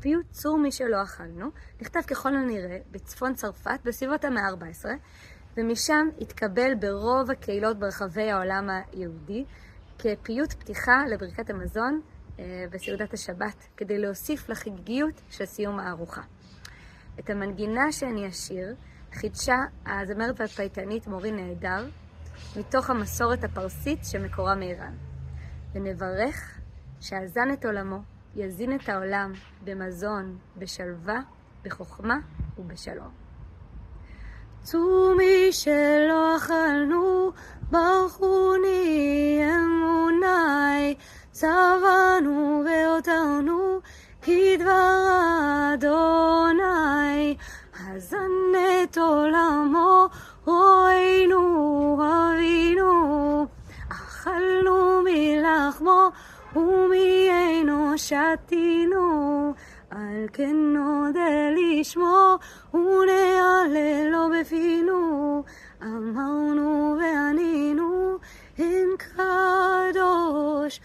הפיוט צור מי שלא אכלנו נכתב ככל הנראה בצפון צרפת בסביבות המאה ה-14, ומשם התקבל ברוב הקהילות ברחבי העולם היהודי כפיוט פתיחה לברכת המזון בסעודת השבת, כדי להוסיף לחגיגיות של סיום הארוחה. את המנגינה שאני אשיר חידשה הזמרת והפייטנית מורי נהדר מתוך המסורת הפרסית שמקורה מאיראן. ונברך שאזן את עולמו, יזין את העולם במזון, בשלווה, בחוכמה ובשלום. צור מי שלא אכלנו, ברכוני אמוני, צוונו והותרנו כדבר אדוני. הזן את עולמו, ראינו, אבינו, אכלנו מלחמו ומיינו שתינו. על כן נודה לשמו ונעללו בפינו, אמרנו וענינו, אין קדוש